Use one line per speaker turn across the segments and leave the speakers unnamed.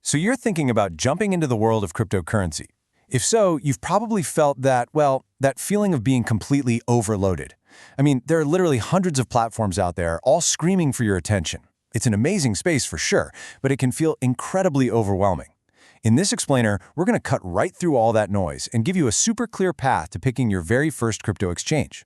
So you're thinking about jumping into the world of cryptocurrency. If so, you've probably felt that, well, that feeling of being completely overloaded. I mean, there are literally hundreds of platforms out there, all screaming for your attention. It's an amazing space for sure, but it can feel incredibly overwhelming. In this explainer, we're going to cut right through all that noise and give you a super clear path to picking your very first crypto exchange.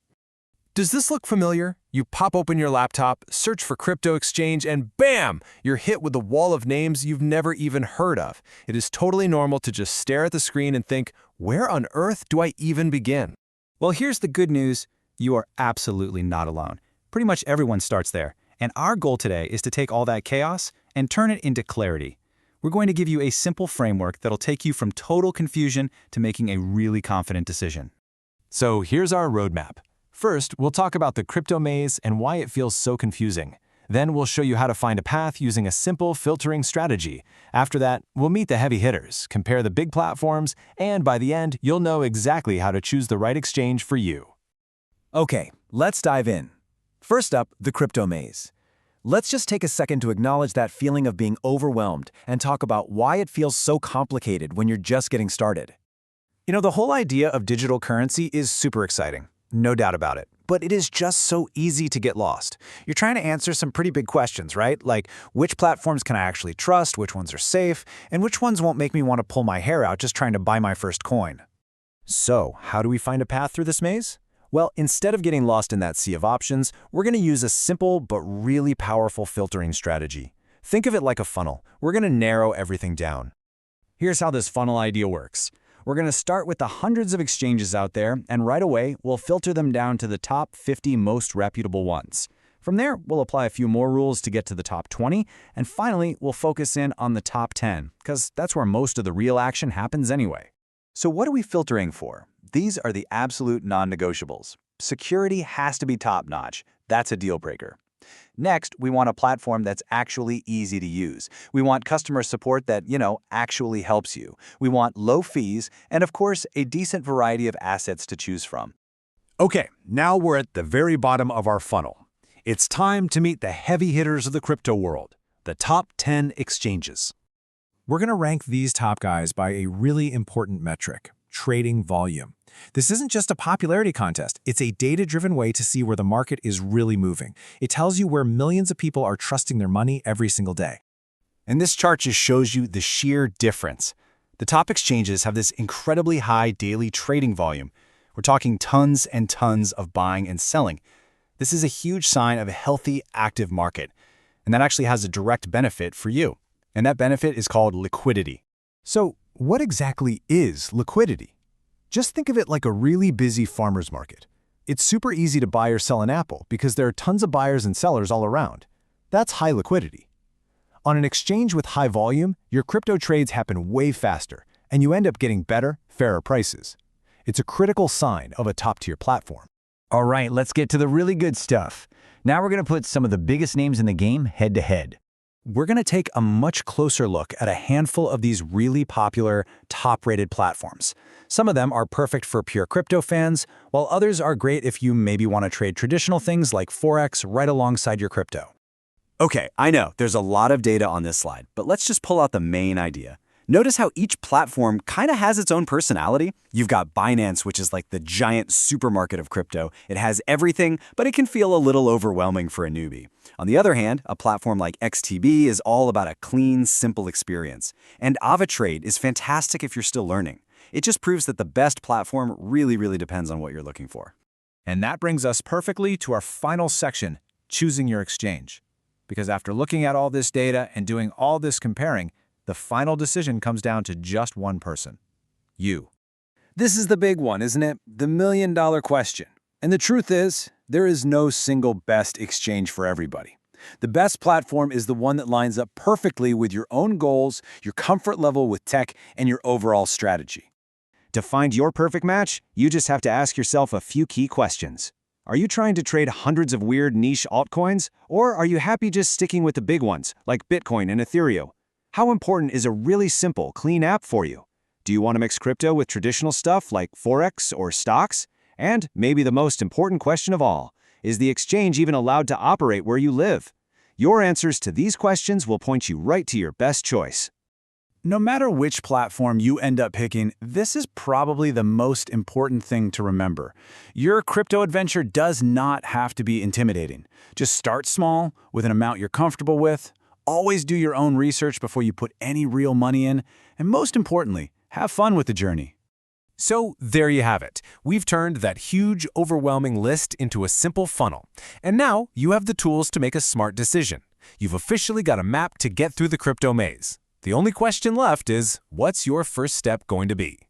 Does this look familiar? You pop open your laptop, search for crypto exchange, and bam! You're hit with a wall of names you've never even heard of. It is totally normal to just stare at the screen and think, where on earth do I even begin?
Well, here's the good news. You are absolutely not alone. Pretty much everyone starts there. And our goal today is to take all that chaos and turn it into clarity. We're going to give you a simple framework that'll take you from total confusion to making a really confident decision.
So here's our roadmap. First, we'll talk about the crypto maze and why it feels so confusing. Then we'll show you how to find a path using a simple filtering strategy. After that, we'll meet the heavy hitters, compare the big platforms, and by the end, you'll know exactly how to choose the right exchange for you.
Okay, let's dive in. First up, the crypto maze. Let's just take a second to acknowledge that feeling of being overwhelmed and talk about why it feels so complicated when you're just getting started.
You know, the whole idea of digital currency is super exciting. No doubt about it. But it is just so easy to get lost. You're trying to answer some pretty big questions, right? Like, which platforms can I actually trust, which ones are safe, and which ones won't make me want to pull my hair out just trying to buy my first coin.
So, how do we find a path through this maze? Well, instead of getting lost in that sea of options, we're going to use a simple but really powerful filtering strategy. Think of it like a funnel. We're going to narrow everything down. Here's how this funnel idea works. We're going to start with the hundreds of exchanges out there, and right away, we'll filter them down to the top 50 most reputable ones. From there, we'll apply a few more rules to get to the top 20, and finally, we'll focus in on the top 10, because that's where most of the real action happens anyway.
So what are we filtering for? These are the absolute non-negotiables. Security has to be top-notch. That's a deal breaker. Next, we want a platform that's actually easy to use. We want customer support that, actually helps you. We want low fees and, of course, a decent variety of assets to choose from.
Okay, now we're at the very bottom of our funnel. It's time to meet the heavy hitters of the crypto world, the top 10 exchanges.
We're going to rank these top guys by a really important metric: trading volume. This isn't just a popularity contest. It's a data-driven way to see where the market is really moving. It tells you where millions of people are trusting their money every single day.
And this chart just shows you the sheer difference. The top exchanges have this incredibly high daily trading volume. We're talking tons and tons of buying and selling. This is a huge sign of a healthy, active market. And that actually has a direct benefit for you. And that benefit is called liquidity. So, what exactly is liquidity? Just think of it like a really busy farmer's market. It's super easy to buy or sell an apple because there are tons of buyers and sellers all around. That's high liquidity. On an exchange with high volume, your crypto trades happen way faster, and you end up getting better, fairer prices. It's a critical sign of a top-tier platform.
All right, let's get to the really good stuff. Now we're going to put some of the biggest names in the game head-to-head.
We're going to take a much closer look at a handful of these really popular, top-rated platforms. Some of them are perfect for pure crypto fans, while others are great if you maybe want to trade traditional things like Forex right alongside your crypto.
Okay, I know there's a lot of data on this slide, but let's just pull out the main idea. Notice how each platform kind of has its own personality. You've got Binance, which is like the giant supermarket of crypto. It has everything, but it can feel a little overwhelming for a newbie. On the other hand, a platform like XTB is all about a clean, simple experience. And AvaTrade is fantastic if you're still learning. It just proves that the best platform really depends on what you're looking for.
And that brings us perfectly to our final section, choosing your exchange. Because after looking at all this data and doing all this comparing, the final decision comes down to just one person: you.
This is the big one, isn't it? The million-dollar question. And the truth is, there is no single best exchange for everybody. The best platform is the one that lines up perfectly with your own goals, your comfort level with tech, and your overall strategy.
To find your perfect match, you just have to ask yourself a few key questions. Are you trying to trade hundreds of weird niche altcoins, or are you happy just sticking with the big ones, like Bitcoin and Ethereum? How important is a really simple, clean app for you? Do you want to mix crypto with traditional stuff like Forex or stocks? And maybe the most important question of all, is the exchange even allowed to operate where you live? Your answers to these questions will point you right to your best choice.
No matter which platform you end up picking, this is probably the most important thing to remember. Your crypto adventure does not have to be intimidating. Just start small, with an amount you're comfortable with. Always do your own research before you put any real money in. And most importantly, have fun with the journey.
So there you have it. We've turned that huge, overwhelming list into a simple funnel. And now you have the tools to make a smart decision. You've officially got a map to get through the crypto maze. The only question left is, what's your first step going to be?